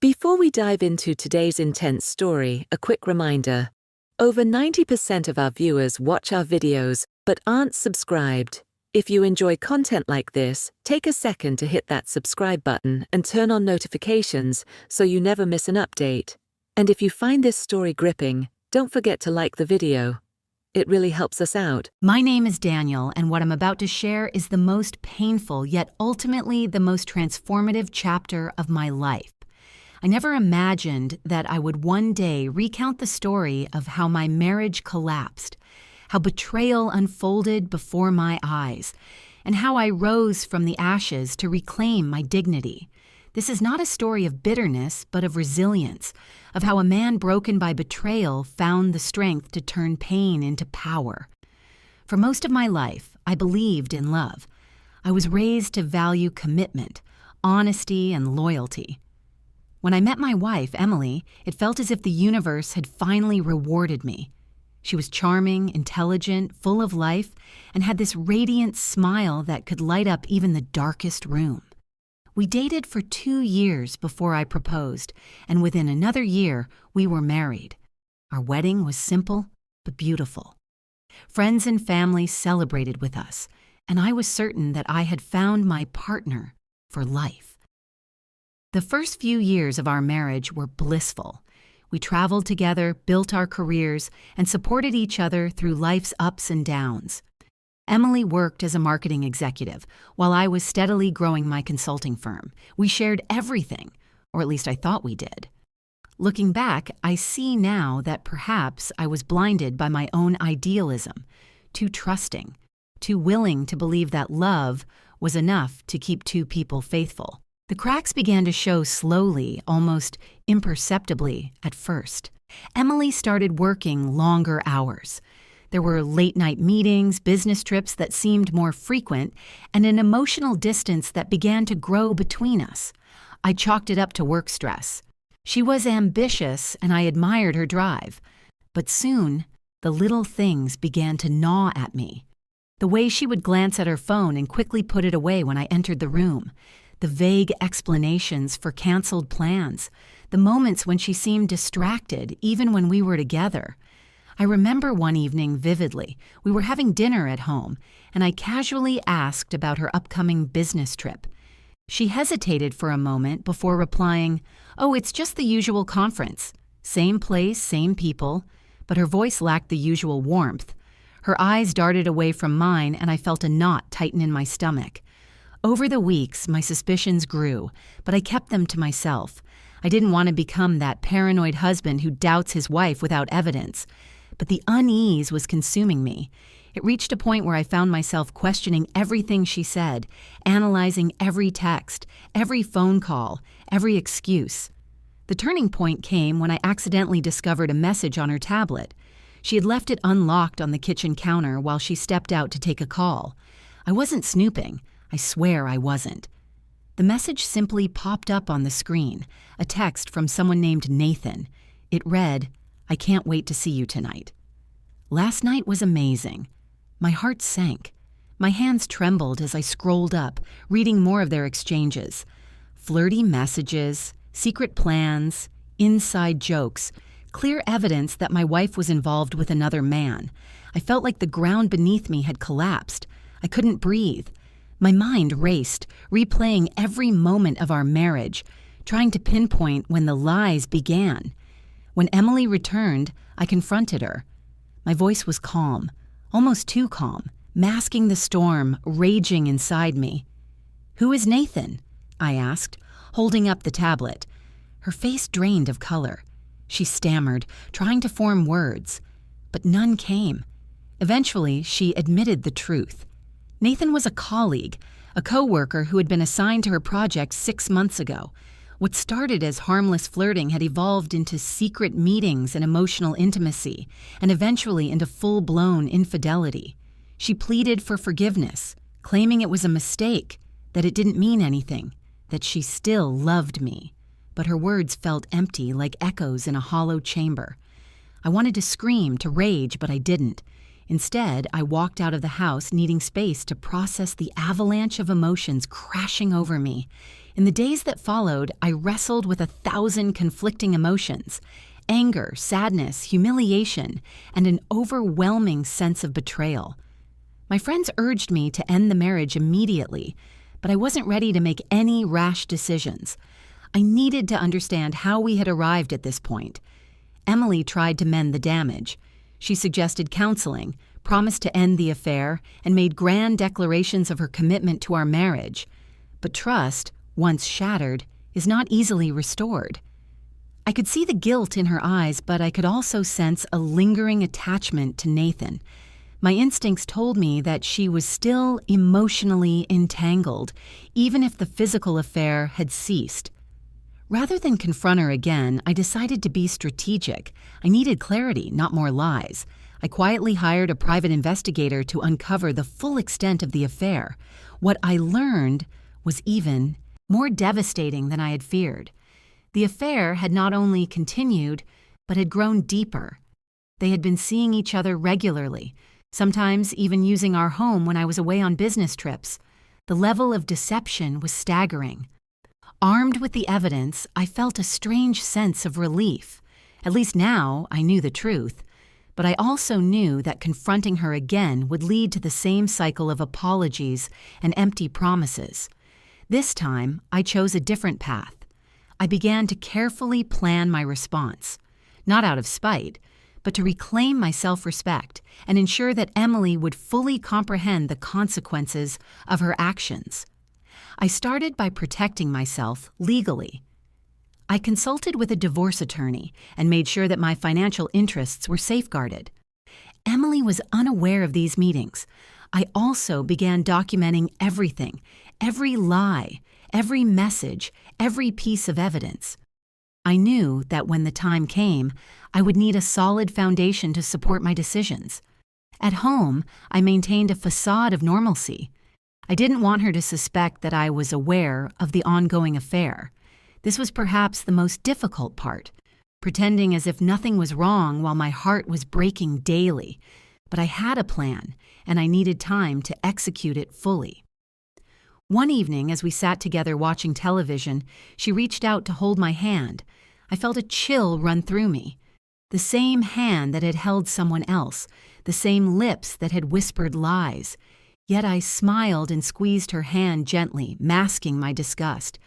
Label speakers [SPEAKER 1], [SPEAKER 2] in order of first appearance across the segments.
[SPEAKER 1] Before we dive into today's intense story, a quick reminder. Over 90% of our viewers watch our videos but aren't subscribed. If you enjoy content like this, take a second to hit that subscribe button and turn on notifications so you never miss an update. And if you find this story gripping, don't forget to like the video. It really helps us out.
[SPEAKER 2] My name is Daniel, and what I'm about to share is the most painful yet ultimately the most transformative chapter of my life. I never imagined that I would one day recount the story of how my marriage collapsed, how betrayal unfolded before my eyes, and how I rose from the ashes to reclaim my dignity. This is not a story of bitterness, but of resilience, of how a man broken by betrayal found the strength to turn pain into power. For most of my life, I believed in love. I was raised to value commitment, honesty, and loyalty. When I met my wife, Emily, it felt as if the universe had finally rewarded me. She was charming, intelligent, full of life, and had this radiant smile that could light up even the darkest room. We dated for 2 years before I proposed, and within another year, we were married. Our wedding was simple but beautiful. Friends and family celebrated with us, and I was certain that I had found my partner for life. The first few years of our marriage were blissful. We traveled together, built our careers, and supported each other through life's ups and downs. Emily worked as a marketing executive, while I was steadily growing my consulting firm. We shared everything, or at least I thought we did. Looking back, I see now that perhaps I was blinded by my own idealism, too trusting, too willing to believe that love was enough to keep two people faithful. The cracks began to show slowly, almost imperceptibly at first. Emily started working longer hours. There were late-night meetings, business trips that seemed more frequent, and an emotional distance that began to grow between us. I chalked it up to work stress. She was ambitious, and I admired her drive. But soon, the little things began to gnaw at me. The way she would glance at her phone and quickly put it away when I entered the room. The vague explanations for canceled plans, the moments when she seemed distracted, even when we were together. I remember one evening vividly. We were having dinner at home, and I casually asked about her upcoming business trip. She hesitated for a moment before replying, "Oh, it's just the usual conference. Same place, same people," but her voice lacked the usual warmth. Her eyes darted away from mine, and I felt a knot tighten in my stomach. Over the weeks, my suspicions grew, but I kept them to myself. I didn't want to become that paranoid husband who doubts his wife without evidence. But the unease was consuming me. It reached a point where I found myself questioning everything she said, analyzing every text, every phone call, every excuse. The turning point came when I accidentally discovered a message on her tablet. She had left it unlocked on the kitchen counter while she stepped out to take a call. I wasn't snooping. I swear I wasn't. The message simply popped up on the screen, a text from someone named Nathan. It read, "I can't wait to see you tonight." Last night was amazing. My heart sank. My hands trembled as I scrolled up, reading more of their exchanges. Flirty messages, secret plans, inside jokes, clear evidence that my wife was involved with another man. I felt like the ground beneath me had collapsed. I couldn't breathe. My mind raced, replaying every moment of our marriage, trying to pinpoint when the lies began. When Emily returned, I confronted her. My voice was calm, almost too calm, masking the storm raging inside me. "Who is Nathan?" I asked, holding up the tablet. Her face drained of color. She stammered, trying to form words, but none came. Eventually, she admitted the truth. Nathan was a colleague, a coworker who had been assigned to her project 6 months ago. What started as harmless flirting had evolved into secret meetings and emotional intimacy, and eventually into full-blown infidelity. She pleaded for forgiveness, claiming it was a mistake, that it didn't mean anything, that she still loved me. But her words felt empty, like echoes in a hollow chamber. I wanted to scream, to rage, but I didn't. Instead, I walked out of the house needing space to process the avalanche of emotions crashing over me. In the days that followed, I wrestled with 1,000 conflicting emotions: anger, sadness, humiliation, and an overwhelming sense of betrayal. My friends urged me to end the marriage immediately, but I wasn't ready to make any rash decisions. I needed to understand how we had arrived at this point. Emily tried to mend the damage. She suggested counseling, promised to end the affair, and made grand declarations of her commitment to our marriage. But trust, once shattered, is not easily restored. I could see the guilt in her eyes, but I could also sense a lingering attachment to Nathan. My instincts told me that she was still emotionally entangled, even if the physical affair had ceased. Rather than confront her again, I decided to be strategic. I needed clarity, not more lies. I quietly hired a private investigator to uncover the full extent of the affair. What I learned was even more devastating than I had feared. The affair had not only continued, but had grown deeper. They had been seeing each other regularly, sometimes even using our home when I was away on business trips. The level of deception was staggering. Armed with the evidence, I felt a strange sense of relief. At least now I knew the truth. But I also knew that confronting her again would lead to the same cycle of apologies and empty promises. This time, I chose a different path. I began to carefully plan my response, not out of spite, but to reclaim my self-respect and ensure that Emily would fully comprehend the consequences of her actions. I started by protecting myself legally. I consulted with a divorce attorney and made sure that my financial interests were safeguarded. Emily was unaware of these meetings. I also began documenting everything, every lie, every message, every piece of evidence. I knew that when the time came, I would need a solid foundation to support my decisions. At home, I maintained a facade of normalcy. I didn't want her to suspect that I was aware of the ongoing affair. This was perhaps the most difficult part, pretending as if nothing was wrong while my heart was breaking daily. But I had a plan, and I needed time to execute it fully. One evening, as we sat together watching television, she reached out to hold my hand. I felt a chill run through me. The same hand that had held someone else, the same lips that had whispered lies. Yet I smiled and squeezed her hand gently, masking my disgust.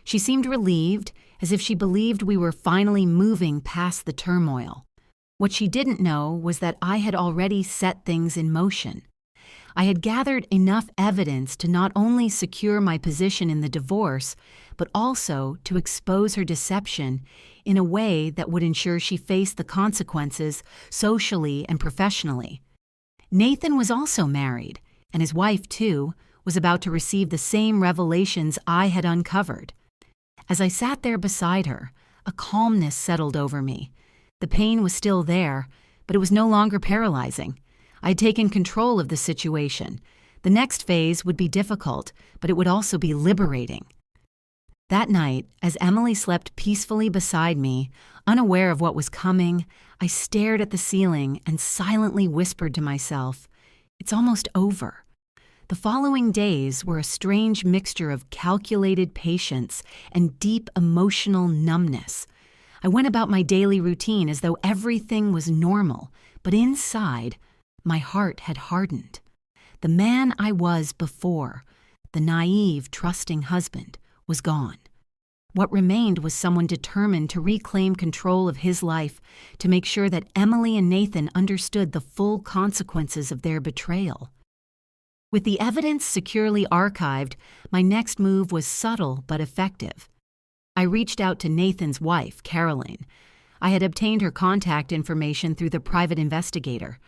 [SPEAKER 2] She seemed relieved, as if she believed we were finally moving past the turmoil. What she didn't know was that I had already set things in motion. I had gathered enough evidence to not only secure my position in the divorce, but also to expose her deception in a way that would ensure she faced the consequences socially and professionally. Nathan was also married, and his wife, too, was about to receive the same revelations I had uncovered. As I sat there beside her, a calmness settled over me. The pain was still there, but it was no longer paralyzing. I had taken control of the situation. The next phase would be difficult, but it would also be liberating. That night, as Emily slept peacefully beside me, unaware of what was coming, I stared at the ceiling and silently whispered to myself, "It's almost over." The following days were a strange mixture of calculated patience and deep emotional numbness. I went about my daily routine as though everything was normal, but inside, my heart had hardened. The man I was before, the naive, trusting husband, was gone. What remained was someone determined to reclaim control of his life, to make sure that Emily and Nathan understood the full consequences of their betrayal. With the evidence securely archived, my next move was subtle but effective. I reached out to Nathan's wife, Caroline. I had obtained her contact information through the private investigator.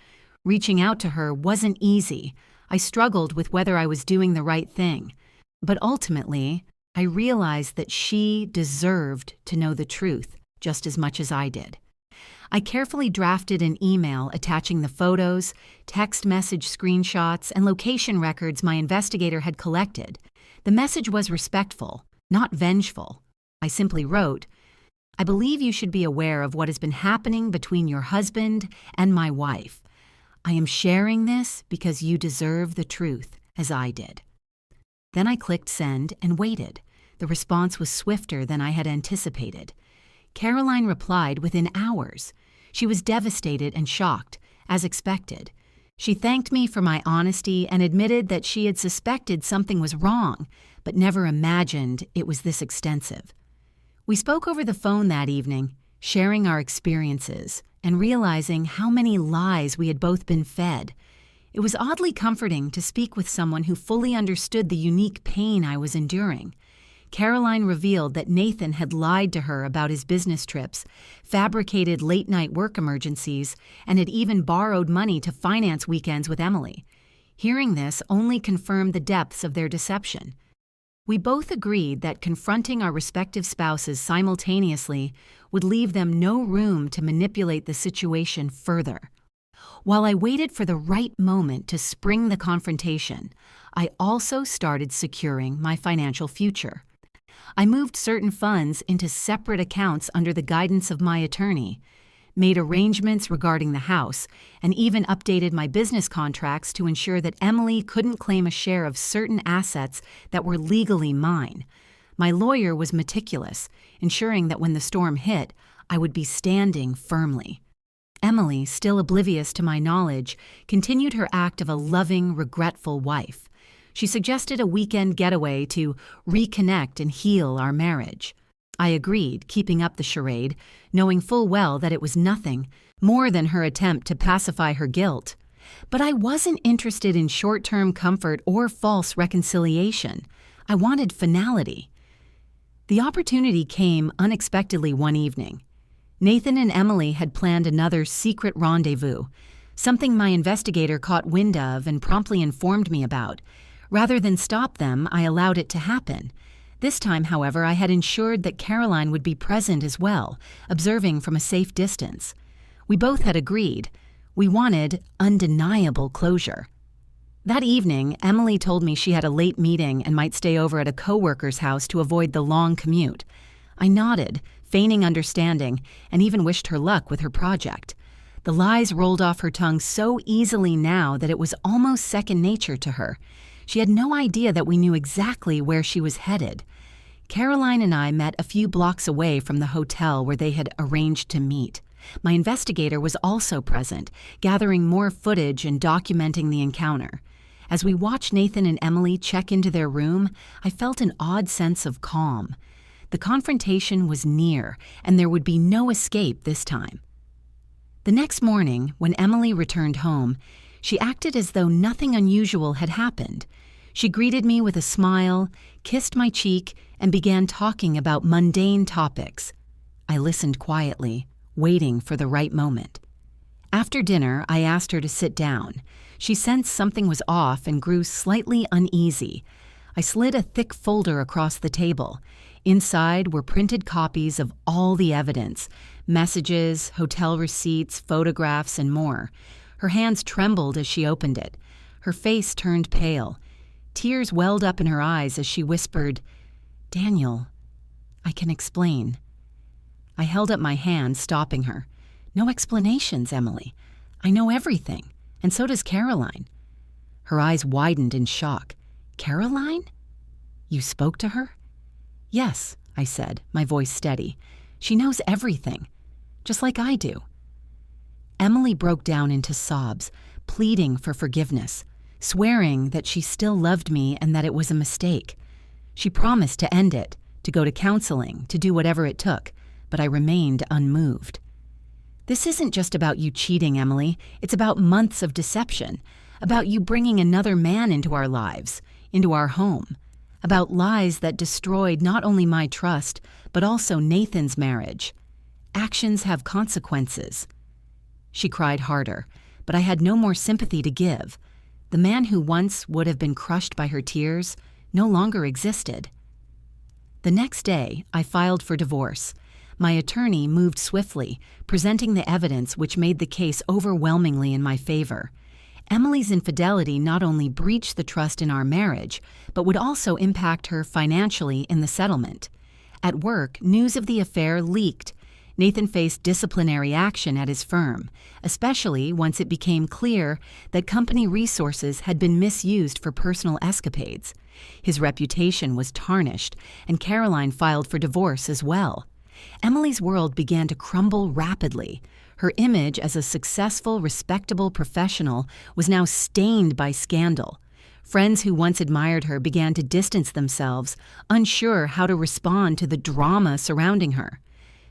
[SPEAKER 2] Reaching out to her wasn't easy. I struggled with whether I was doing the right thing. But ultimately, I realized that she deserved to know the truth just as much as I did. I carefully drafted an email attaching the photos, text message screenshots, and location records my investigator had collected. The message was respectful, not vengeful. I simply wrote, "I believe you should be aware of what has been happening between your husband and my wife. I am sharing this because you deserve the truth, as I did." Then I clicked send and waited. The response was swifter than I had anticipated. Caroline replied within hours. She was devastated and shocked, as expected. She thanked me for my honesty and admitted that she had suspected something was wrong, but never imagined it was this extensive. We spoke over the phone that evening, sharing our experiences and realizing how many lies we had both been fed. It was oddly comforting to speak with someone who fully understood the unique pain I was enduring. Caroline revealed that Nathan had lied to her about his business trips, fabricated late-night work emergencies, and had even borrowed money to finance weekends with Emily. Hearing this only confirmed the depths of their deception. We both agreed that confronting our respective spouses simultaneously would leave them no room to manipulate the situation further. While I waited for the right moment to spring the confrontation, I also started securing my financial future. I moved certain funds into separate accounts under the guidance of my attorney, made arrangements regarding the house, and even updated my business contracts to ensure that Emily couldn't claim a share of certain assets that were legally mine. My lawyer was meticulous, ensuring that when the storm hit, I would be standing firmly. Emily, still oblivious to my knowledge, continued her act of a loving, regretful wife. She suggested a weekend getaway to reconnect and heal our marriage. I agreed, keeping up the charade, knowing full well that it was nothing more than her attempt to pacify her guilt. But I wasn't interested in short-term comfort or false reconciliation. I wanted finality. The opportunity came unexpectedly one evening. Nathan and Emily had planned another secret rendezvous, something my investigator caught wind of and promptly informed me about. Rather than stop them, I allowed it to happen. This time, however, I had ensured that Caroline would be present as well, observing from a safe distance. We both had agreed. We wanted undeniable closure. That evening, Emily told me she had a late meeting and might stay over at a coworker's house to avoid the long commute. I nodded, feigning understanding, and even wished her luck with her project. The lies rolled off her tongue so easily now that it was almost second nature to her. She had no idea that we knew exactly where she was headed. Caroline and I met a few blocks away from the hotel where they had arranged to meet. My investigator was also present, gathering more footage and documenting the encounter. As we watched Nathan and Emily check into their room, I felt an odd sense of calm. The confrontation was near, and there would be no escape this time. The next morning, when Emily returned home, she acted as though nothing unusual had happened. She greeted me with a smile, kissed my cheek, and began talking about mundane topics. I listened quietly, waiting for the right moment. After dinner, I asked her to sit down. She sensed something was off and grew slightly uneasy. I slid a thick folder across the table. Inside were printed copies of all the evidence: messages, hotel receipts, photographs, and more. Her hands trembled as she opened it. Her face turned pale. Tears welled up in her eyes as she whispered, "Daniel, I can explain." I held up my hand, stopping her. "No explanations, Emily. I know everything, and so does Caroline." Her eyes widened in shock. "Caroline? You spoke to her?" "Yes," I said, my voice steady. "She knows everything, just like I do." Emily broke down into sobs, pleading for forgiveness, swearing that she still loved me and that it was a mistake. She promised to end it, to go to counseling, to do whatever it took, but I remained unmoved. "This isn't just about you cheating, Emily. It's about months of deception, about you bringing another man into our lives, into our home, about lies that destroyed not only my trust, but also Nathan's marriage. Actions have consequences." She cried harder, but I had no more sympathy to give. The man who once would have been crushed by her tears no longer existed. The next day, I filed for divorce. My attorney moved swiftly, presenting the evidence which made the case overwhelmingly in my favor. Emily's infidelity not only breached the trust in our marriage, but would also impact her financially in the settlement. At work, news of the affair leaked. Nathan faced disciplinary action at his firm, especially once it became clear that company resources had been misused for personal escapades. His reputation was tarnished, and Caroline filed for divorce as well. Emily's world began to crumble rapidly. Her image as a successful, respectable professional was now stained by scandal. Friends who once admired her began to distance themselves, unsure how to respond to the drama surrounding her.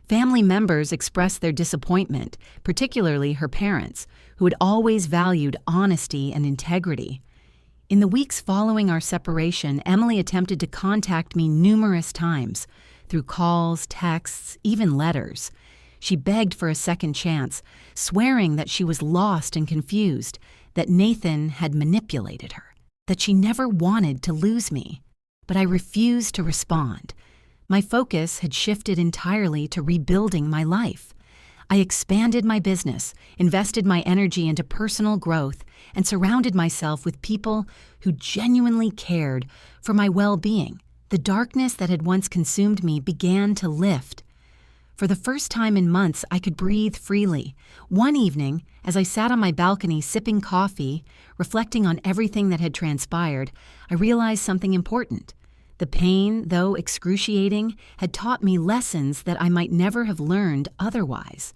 [SPEAKER 2] Family members expressed their disappointment, particularly her parents, who had always valued honesty and integrity. In the weeks following our separation, Emily attempted to contact me numerous times, through calls, texts, even letters. She begged for a second chance, swearing that she was lost and confused, that Nathan had manipulated her, that she never wanted to lose me. But I refused to respond. My focus had shifted entirely to rebuilding my life. I expanded my business, invested my energy into personal growth, and surrounded myself with people who genuinely cared for my well-being. The darkness that had once consumed me began to lift. For the first time in months, I could breathe freely. One evening, as I sat on my balcony sipping coffee, reflecting on everything that had transpired, I realized something important. The pain, though excruciating, had taught me lessons that I might never have learned otherwise.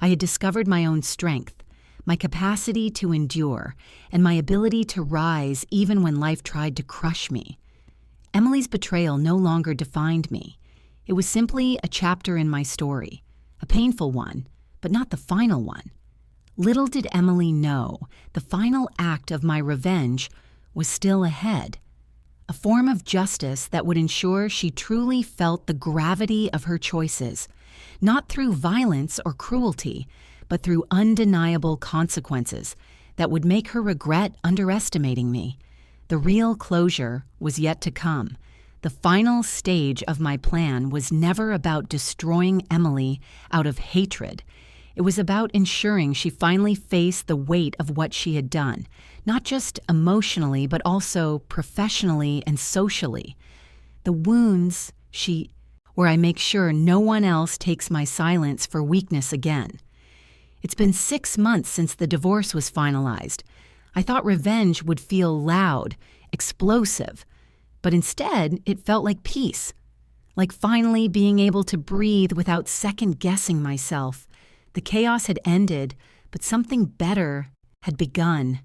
[SPEAKER 2] I had discovered my own strength, my capacity to endure, and my ability to rise even when life tried to crush me. Emily's betrayal no longer defined me. It was simply a chapter in my story, a painful one, but not the final one. Little did Emily know, the final act of my revenge was still ahead. A form of justice that would ensure she truly felt the gravity of her choices, not through violence or cruelty, but through undeniable consequences that would make her regret underestimating me. The real closure was yet to come. The final stage of my plan was never about destroying Emily out of hatred. It was about ensuring she finally faced the weight of what she had done, not just emotionally, but also professionally and socially. The wounds where I make sure no one else takes my silence for weakness again. It's been 6 months since the divorce was finalized. I thought revenge would feel loud, explosive, but instead it felt like peace, like finally being able to breathe without second-guessing myself. The chaos had ended, but something better had begun.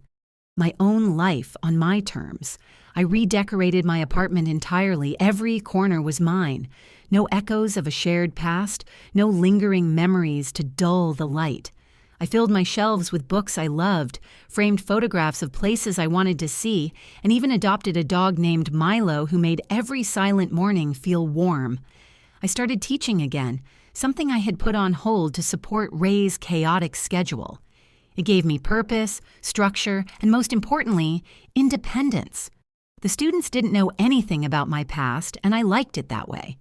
[SPEAKER 2] My own life on my terms. I redecorated my apartment entirely. Every corner was mine. No echoes of a shared past, no lingering memories to dull the light. I filled my shelves with books I loved, framed photographs of places I wanted to see, and even adopted a dog named Milo who made every silent morning feel warm. I started teaching again, something I had put on hold to support Ray's chaotic schedule. It gave me purpose, structure, and most importantly, independence. The students didn't know anything about my past, and I liked it that way.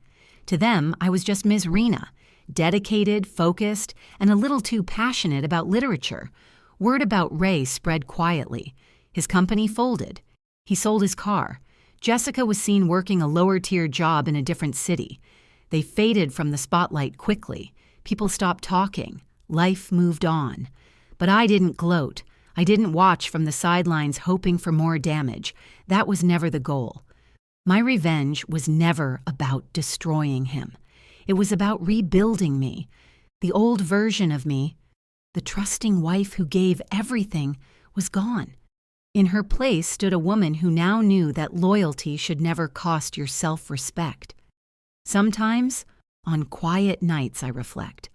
[SPEAKER 2] To them, I was just Ms. Rena, dedicated, focused, and a little too passionate about literature. Word about Ray spread quietly. His company folded. He sold his car. Jessica was seen working a lower-tier job in a different city. They faded from the spotlight quickly. People stopped talking. Life moved on. But I didn't gloat. I didn't watch from the sidelines hoping for more damage. That was never the goal. My revenge was never about destroying him. It was about rebuilding me. The old version of me, the trusting wife who gave everything, was gone. In her place stood a woman who now knew that loyalty should never cost your self-respect. Sometimes, on quiet nights, I reflect.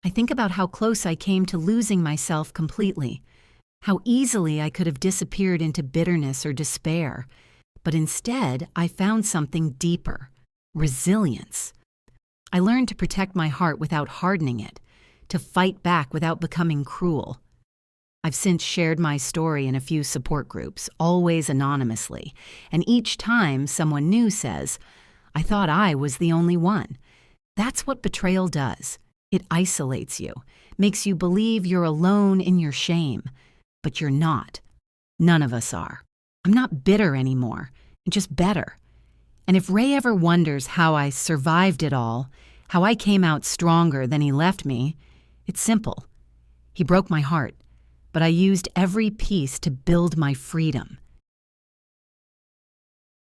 [SPEAKER 2] I think about how close I came to losing myself completely, how easily I could have disappeared into bitterness or despair. But instead, I found something deeper: resilience. I learned to protect my heart without hardening it, to fight back without becoming cruel. I've since shared my story in a few support groups, always anonymously, and each time someone new says, "I thought I was the only one." That's what betrayal does. It isolates you, makes you believe you're alone in your shame, but you're not. None of us are. I'm not bitter anymore, just better. And if Ray ever wonders how I survived it all, how I came out stronger than he left me, it's simple. He broke my heart, but I used every piece to build my freedom.